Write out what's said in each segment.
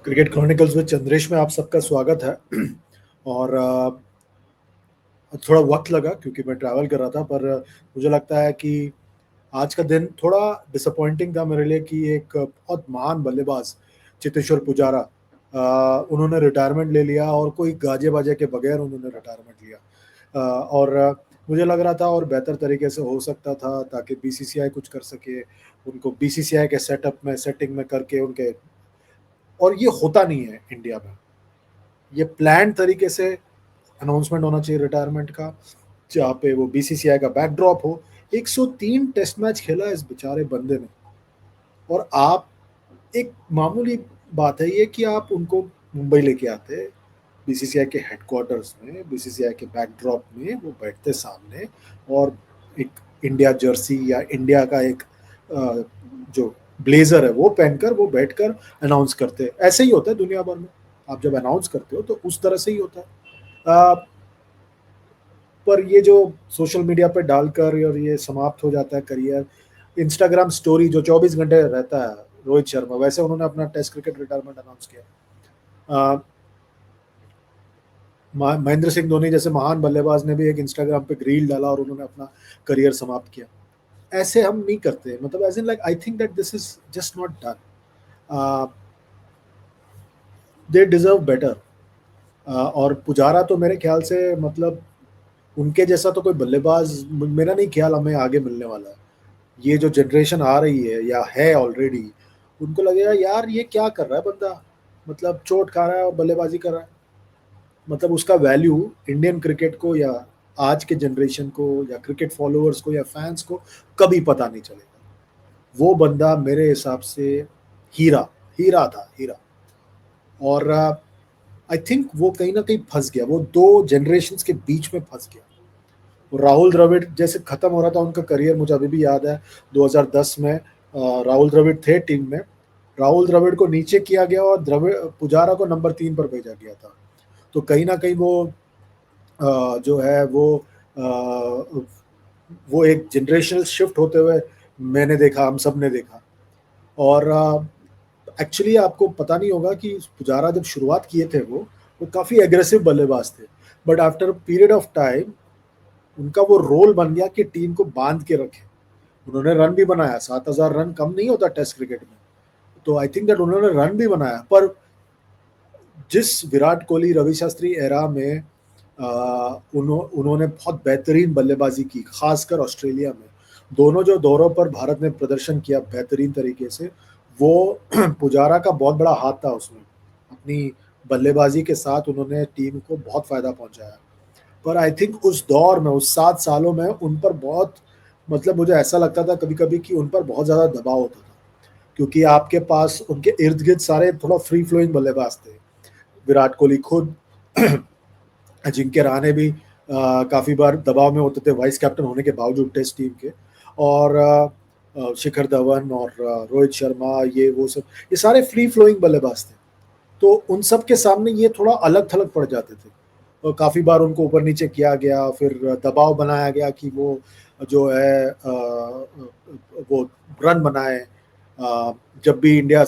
Cricket chronicles with Chandresh में आप सबका स्वागत है। और थोड़ा वक्त लगा क्योंकि मैं ट्रैवल कर रहा था, पर मुझे लगता है कि आज का दिन थोड़ा डिसअपॉइंटिंग था मेरे लिए कि एक बहुत महान बल्लेबाज चेतेश्वर पुजारा, उन्होंने रिटायरमेंट ले लिया और कोई गाजे बाजे के बगैर उन्होंने रिटायरमेंट लिया। और मुझे लग रहा था और बेहतर तरीके से हो सकता था ताकि बीसीसीआई कुछ कर सके, उनको बीसीसीआई के सेटिंग में करके उनके, और ये होता नहीं है इंडिया में। ये प्लान तरीके से अनाउंसमेंट होना चाहिए रिटायरमेंट का, जहाँ पे वो बीसीसीआई का बैकड्रॉप हो। 103 टेस्ट मैच खेला इस बेचारे बंदे ने, और आप, एक मामूली बात है ये कि आप उनको मुंबई लेके आते, बीसीसीआई के हेडक्वार्टर्स में, बीसीसीआई के बैकड्रॉप में वो बैठते सामने, और एक इंडिया जर्सी या इंडिया का एक जो ब्लेजर है वो पहनकर वो बैठकर अनाउंस करते। ऐसे ही होता है दुनिया भर में, आप जब अनाउंस करते हो तो उस तरह से ही होता है। पर ये जो सोशल मीडिया पे डालकर और ये समाप्त हो जाता है करियर, इंस्टाग्राम स्टोरी जो 24 घंटे रहता है रोहित शर्मा, वैसे उन्होंने अपना टेस्ट क्रिकेट रिटायरमेंट अनाउंस किया। महेंद्र सिंह धोनी जैसे महान बल्लेबाज ने भी एक इंस्टाग्राम पे रील डाला और उन्होंने अपना करियर समाप्त किया। ऐसे हम नहीं करते, मतलब as in like I think that this is just not done. They deserve better. और पुजारा तो मेरे ख्याल से, मतलब उनके जैसा तो कोई बल्लेबाज मेरा नहीं ख्याल हमें आगे मिलने वाला है। ये जो जनरेशन आ रही है या है ऑलरेडी, उनको लगेगा यार ये क्या कर रहा है बंदा, मतलब चोट खा रहा है और बल्लेबाजी कर रहा है। मतलब उसका वैल्यू इंडियन क्रिकेट को या आज के जनरेशन को या क्रिकेट फॉलोअर्स को या फैंस को कभी पता नहीं चलेगा। वो बंदा मेरे हिसाब से हीरा, हीरा था, हीरा। और आई थिंक वो कहीं ना कहीं फंस गया, वो दो जनरेशन्स के बीच में फंस गया। राहुल द्रविड़ जैसे खत्म हो रहा था उनका करियर, मुझे अभी भी याद है 2010 में राहुल द्रविड़ थे टीम में, राहुल द्रविड़ को नीचे किया गया और द्रविड़ पुजारा को नंबर 3 पर भेजा गया था। तो कहीं ना कहीं वो जो है वो एक जनरेशनल शिफ्ट होते हुए मैंने देखा, हम सब ने देखा। और एक्चुअली आपको पता नहीं होगा कि पुजारा जब शुरुआत किए थे वो काफ़ी एग्रेसिव बल्लेबाज थे, but after period of time उनका वो रोल बन गया कि टीम को बांध के रखे। उन्होंने रन भी बनाया, 7,000 रन कम नहीं होता टेस्ट क्रिकेट में, तो आई थिंक दैट उन्होंने रन भी बनाया। पर जिस विराट कोहली रवि शास्त्री एरा में उन्होंने बहुत बेहतरीन बल्लेबाजी की, खासकर ऑस्ट्रेलिया में, दोनों जो दौरों पर भारत ने प्रदर्शन किया बेहतरीन तरीके से, वो पुजारा का बहुत बड़ा हाथ था उसमें। अपनी बल्लेबाजी के साथ उन्होंने टीम को बहुत फायदा पहुंचाया। पर आई थिंक उस दौर में, उस 7 सालों में उन पर बहुत, मतलब मुझे ऐसा लगता था कभी कभी कि उन पर बहुत ज़्यादा दबाव होता था, क्योंकि आपके पास उनके इर्द गिर्द सारे थोड़ा फ्री फ्लोइंग बल्लेबाज थे। विराट कोहली खुद, अजिंक्य रहाणे भी काफ़ी बार दबाव में होते थे वाइस कैप्टन होने के बावजूद टेस्ट टीम के, और शिखर धवन और रोहित शर्मा, ये वो सब, ये सारे फ्री फ्लोइंग बल्लेबाज थे। तो उन सब के सामने ये थोड़ा अलग थलग पड़ जाते थे, और काफ़ी बार उनको ऊपर नीचे किया गया, फिर दबाव बनाया गया कि वो जो है वो रन बनाए। जब भी इंडिया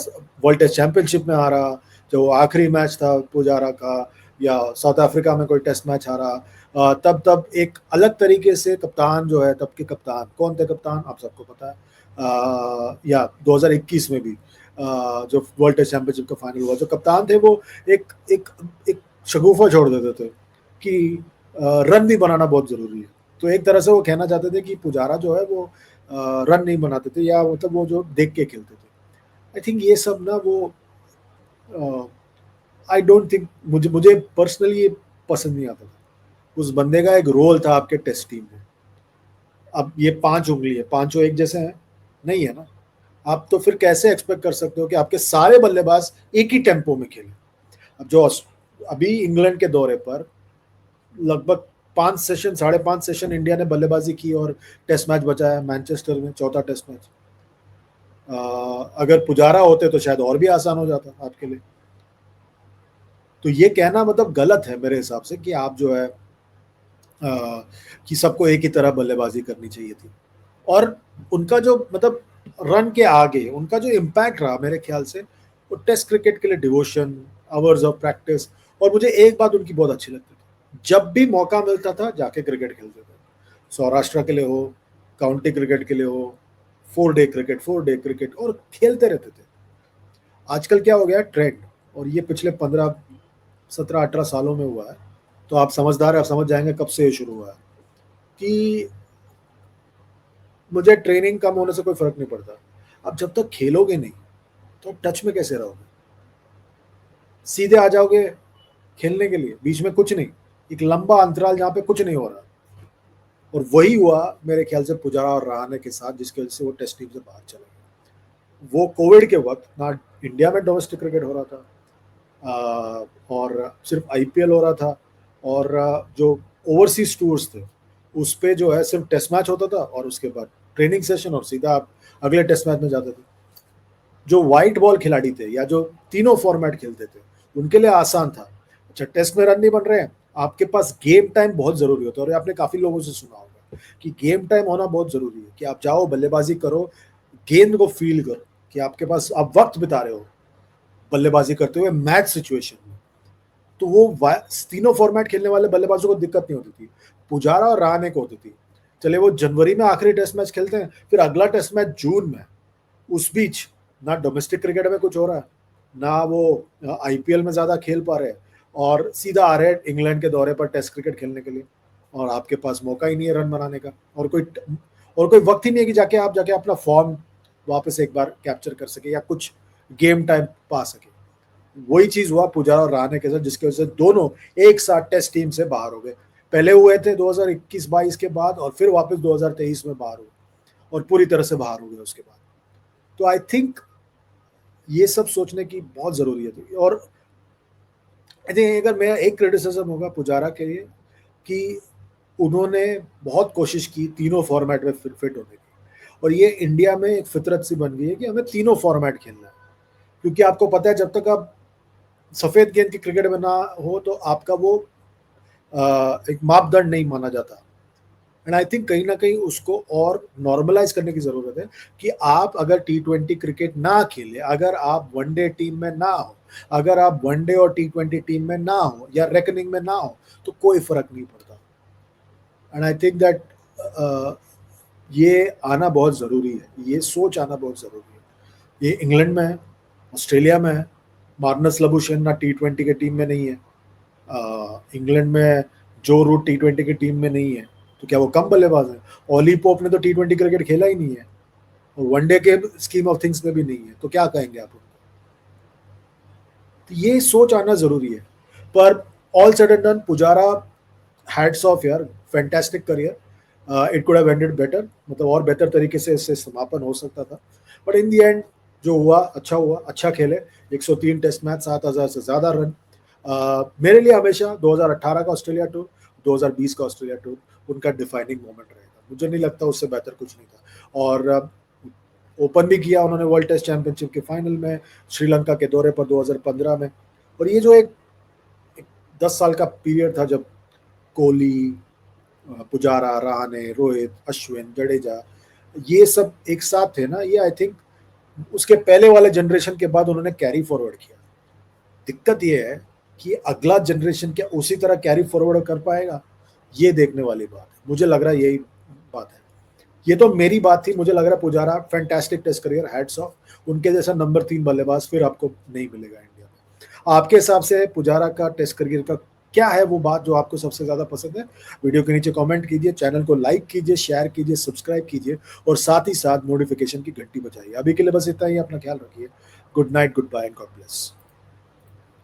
वर्ल्ड टेस्ट चैंपियनशिप में आ रहा, जो आखिरी मैच था पुजारा का, या साउथ अफ्रीका में कोई टेस्ट मैच आ रहा, तब तब एक अलग तरीके से कप्तान जो है, तब के कप्तान कौन थे, कप्तान आप सबको पता है, या 2021 में भी जो वर्ल्ड टेस्ट चैंपियनशिप का फाइनल हुआ, जो कप्तान थे वो एक एक एक शगुफा छोड़ देते थे कि रन भी बनाना बहुत ज़रूरी है। तो एक तरह से वो कहना चाहते थे कि पुजारा जो है वो रन नहीं बनाते थे, या मतलब वो जो देख के खेलते थे। आई थिंक ये सब ना, वो आई डोंट थिंक, मुझे पर्सनली ये पसंद नहीं आता था। उस बंदे का एक रोल था आपके टेस्ट टीम में। अब ये 5 उंगली है, पांचों एक जैसे हैं, नहीं है ना। आप तो फिर कैसे एक्सपेक्ट कर सकते हो कि आपके सारे बल्लेबाज एक ही टेम्पो में खेलें। अब जो अभी इंग्लैंड के दौरे पर लगभग 5 सेशन, 5.5 सेशन इंडिया ने बल्लेबाजी की और टेस्ट मैच बचाया मैनचेस्टर में, चौथा टेस्ट मैच। अगर पुजारा होते तो शायद और भी आसान हो जाता आपके लिए। तो ये कहना मतलब गलत है मेरे हिसाब से कि आप जो है कि सबको एक ही तरह बल्लेबाजी करनी चाहिए थी। और उनका जो, मतलब रन के आगे उनका जो इम्पैक्ट रहा मेरे ख्याल से, वो टेस्ट क्रिकेट के लिए डिवोशन, आवर्स ऑफ प्रैक्टिस। और मुझे एक बात उनकी बहुत अच्छी लगती थी, जब भी मौका मिलता था जाके क्रिकेट खेलते थे। सौराष्ट्र के लिए हो, काउंटी क्रिकेट के लिए हो, 4 डे क्रिकेट और खेलते रहते थे। आजकल क्या हो गया ट्रेंड, और ये पिछले 15 17 18 सालों में हुआ है। तो आप समझदार है, आप समझ जाएंगे कब से ये शुरू हुआ है कि मुझे ट्रेनिंग कम होने से कोई फर्क नहीं पड़ता। अब जब तक खेलोगे नहीं तो टच में कैसे रहोगे? सीधे आ जाओगे खेलने के लिए, बीच में कुछ नहीं, एक लंबा अंतराल जहाँ पे कुछ नहीं हो रहा। और वही हुआ मेरे ख्याल से पुजारा और रहाणे के साथ, जिसकी वजह से वो टेस्ट टीम से बाहर चले गए। वो कोविड के वक्त ना इंडिया में डोमेस्टिक क्रिकेट हो रहा था, और सिर्फ आईपीएल हो रहा था, और जो ओवरसीज टूर्स थे उस पे जो है सिर्फ टेस्ट मैच होता था, और उसके बाद ट्रेनिंग सेशन और सीधा आप अगले टेस्ट मैच में जाते थे। जो वाइट बॉल खिलाड़ी थे या जो तीनों फॉर्मेट खेलते थे उनके लिए आसान था। अच्छा, टेस्ट में रन नहीं बन रहे हैं, आपके पास गेम टाइम बहुत जरूरी होता है। और आपने काफी लोगों से सुना होगा कि गेम टाइम होना बहुत जरूरी है, कि आप जाओ बल्लेबाजी करो, गेंद को फील करो, कि आपके पास आप वक्त बिता रहे हो बल्लेबाजी करते हुए मैच सिचुएशन में। तो वो तीनों फॉर्मेट खेलने वाले बल्लेबाजों को दिक्कत नहीं होती थी, पुजारा और रहाणे को होती थी। चले वो जनवरी में आखिरी टेस्ट मैच खेलते हैं, फिर अगला टेस्ट मैच जून में, उस बीच ना डोमेस्टिक क्रिकेट में कुछ हो रहा है, ना वो आईपीएल में ज्यादा खेल पा रहे हैं, और सीधा आ रहे हैं इंग्लैंड के दौरे पर टेस्ट क्रिकेट खेलने के लिए, और आपके पास मौका ही नहीं है रन बनाने का, और कोई वक्त ही नहीं है कि जाके अपना फॉर्म वापस एक बार कैप्चर कर सके या कुछ गेम टाइम पा सके। वही चीज हुआ पुजारा और रहाणे के साथ, जिसकी वजह से दोनों एक साथ टेस्ट टीम से बाहर हो गए। पहले हुए थे 2021-22 के बाद, और फिर वापस 2023 में बाहर हुए, और पूरी तरह से बाहर हो गए उसके बाद। तो आई थिंक ये सब सोचने की बहुत जरूरी है। और आई थिंक अगर मेरा एक क्रिटिसिज्म होगा पुजारा के लिए, कि उन्होंने बहुत कोशिश की तीनों फॉर्मेट में फिट होने की, और ये इंडिया में एक फितरत सी बन गई है कि हमें तीनों फॉर्मेट खेलना है। क्योंकि आपको पता है जब तक आप सफेद गेंद की क्रिकेट में ना हो तो आपका वो एक मापदंड नहीं माना जाता। एंड आई थिंक कहीं ना कहीं उसको और नॉर्मलाइज करने की जरूरत है, कि आप अगर T20 क्रिकेट ना खेले, अगर आप वनडे टीम में ना हो, अगर आप वनडे और T20 टीम में ना हो या रेकनिंग में ना हो, तो कोई फर्क नहीं पड़ता। एंड आई थिंक दैट ये आना बहुत जरूरी है, ये सोच आना बहुत जरूरी है। ये इंग्लैंड में है, ऑस्ट्रेलिया में है, मार्नस लबुशेन ना T20 के टीम में नहीं है, इंग्लैंड में जो रूट T20 की टीम में नहीं है, तो क्या वो कम बल्लेबाज है? ओली पोप ने तो T20 क्रिकेट खेला ही नहीं है, और वनडे के स्कीम ऑफ थिंग्स में भी नहीं है, तो क्या कहेंगे आप उनको? तो ये सोच आना जरूरी है। पर all said and done, Pujara hats off यार, fantastic career. It could have ended better, मतलब और बेहतर तरीके से इससे समापन हो सकता था, बट इन दी एंड जो हुआ, अच्छा खेले। 103 टेस्ट मैच, 7,000 से ज्यादा रन। मेरे लिए हमेशा 2018 का ऑस्ट्रेलिया टूर, 2020 का ऑस्ट्रेलिया टूर उनका डिफाइनिंग मोमेंट रहेगा। मुझे नहीं लगता उससे बेहतर कुछ नहीं था। और ओपन भी किया उन्होंने वर्ल्ड टेस्ट चैंपियनशिप के फाइनल में, श्रीलंका के दौरे पर 2015 में। और ये जो एक 10 साल का पीरियड था जब कोहली, पुजारा, रहाणे, रोहित, अश्विन, जडेजा, ये सब एक साथ थे ना, ये आई थिंक उसके पहले वाले जनरेशन के बाद उन्होंने कैरी फॉरवर्ड किया। दिक्कत ये है कि अगला जनरेशन क्या उसी तरह कैरी फॉरवर्ड कर पाएगा, ये देखने वाली बात है। मुझे लग रहा है यही बात है। ये तो मेरी बात थी, मुझे लग रहा है Pujara fantastic test career, hats off. उनके जैसा नंबर 3 बल्लेबाज फिर आपको नहीं मिलेगा इंडिया में। आपके हिसाब से पुजारा का टेस्ट करियर का क्या है वो बात जो आपको सबसे ज्यादा पसंद है? वीडियो के नीचे कमेंट कीजिए, चैनल को लाइक कीजिए, शेयर कीजिए, सब्सक्राइब कीजिए, और साथ ही साथ नोटिफिकेशन की घंटी बजाइए। अभी के लिए बस इतना ही, अपना ख्याल रखिए। Good night, good bye and God bless.